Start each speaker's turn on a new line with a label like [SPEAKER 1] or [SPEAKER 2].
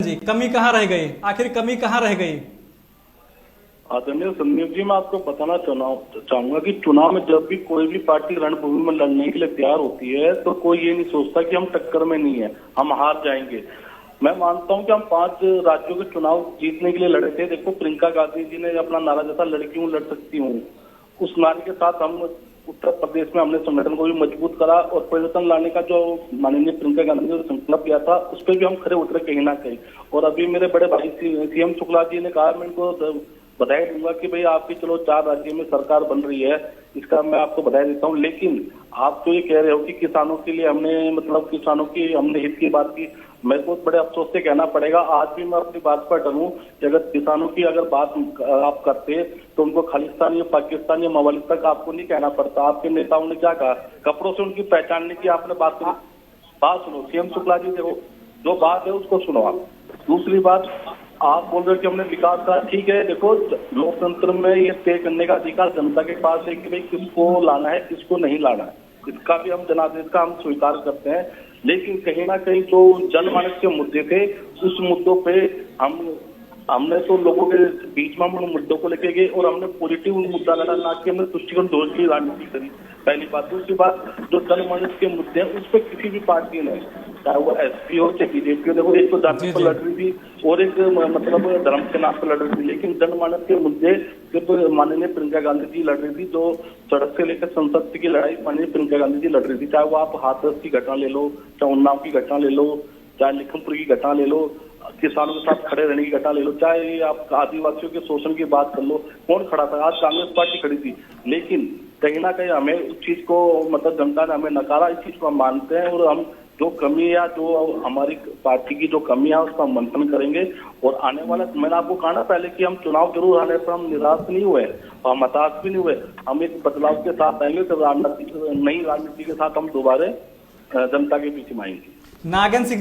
[SPEAKER 1] जी, कमी कहाँ रह गई, आखिर कमी कहाँ रह गई?
[SPEAKER 2] आदरणीय संदीप जी, मैं आपको बताना चाहूंगा कि चुनाव में जब भी कोई भी पार्टी रणभूमि में लड़ने के लिए तैयार होती है तो कोई ये नहीं सोचता कि हम टक्कर में नहीं है, हम हार जाएंगे। मैं मानता हूं कि हम 5 राज्यों के चुनाव जीतने के लिए लड़े थे। देखो, प्रियंका गांधी जी ने अपना नारा जैसा लड़की हूं लड़ सकती हूँ, उस नारे के साथ हम उत्तर प्रदेश में हमने संगठन को भी मजबूत करा और परिवर्तन लाने का जो माननीय प्रियंका गांधी ने संकल्प लिया था उस पर भी हम खरे उतरे कहीं ना कहीं। और अभी मेरे बड़े भाई सीएम शुक्ला जी ने कहा, मैं इनको बधाई दूंगा कि भाई आपकी चलो 4 राज्यों में सरकार बन रही है, इसका मैं आपको बधाई देता हूं। लेकिन आप तो ये कह रहे हो कि किसानों के लिए हमने मतलब किसानों की हमने हित की बात की। मेरे को बड़े अफसोस से कहना पड़ेगा, आज भी मैं अपनी बात पर डरूं कि अगर किसानों की अगर बात आप करते तो उनको खालिस्तान या पाकिस्तान या मवालिक तक आपको नहीं कहना पड़ता। आपके नेताओं ने क्या कहा, कपड़ों से उनकी पहचान नहीं की आपने। बात सुनो सीएम शुक्ला जी, देखो जो बात है उसको सुनो आप। दूसरी बात, आप बोल रहे हो कि हमने विकास करा, ठीक है। देखो, लोकतंत्र में ये तय करने का अधिकार जनता के पास है कि भाई किसको लाना है किसको नहीं लाना है, इसका भी हम जनादेश का हम स्वीकार करते हैं। लेकिन कहीं ना कहीं जो जनमानस के मुद्दे थे उस मुद्दों पे हमने तो लोगों के बीच में हम उन मुद्दों को लेके गए और हमने पॉजिटिव मुद्दा लड़ा, ना कि हमने तुष्टिकरण दोष की राजनीति करी, पहली बात। दूसरी बात, जो जनमानस के मुद्दे हैं उस पर किसी भी पार्टी ने, चाहे वो एसपी हो चाहे बीजेपी हो, देखो एक तो जाति पर लड़ रही थी और एक मतलब धर्म के नाम पर लड़ रही थी। लेकिन जनमानस के मुद्दे सिर्फ माननीय प्रियंका गांधी जी लड़ रही थी। जो सड़क से लेकर संसद की लड़ाई माननीय प्रियंका गांधी जी लड़ रही थी, चाहे वो आप हाथरस की घटना ले लो, चाहे उन्नाव की घटना ले लो, चाहे लखनपुर की घटना ले लो, किसानों के साथ खड़े रहने की घटना ले लो, चाहे आप आदिवासियों के शोषण की बात कर लो। कौन खड़ा था? आज कांग्रेस पार्टी खड़ी थी। लेकिन कहीं ना कहीं हमें उस चीज को मतलब जनता ने हमें नकारा, इस चीज को हम मानते हैं और हम जो कमी या जो हमारी पार्टी की जो कमी है उसका मंथन करेंगे। और आने वाला, मैंने आपको कहा ना पहले कि हम चुनाव जरूर आने पर हम निराश नहीं हुए और हम हताश भी नहीं हुए। हम एक बदलाव के साथ आएंगे, तो नई राजनीति के साथ हम दोबारा जनता के बीच में आएंगे।
[SPEAKER 1] नागन सिंह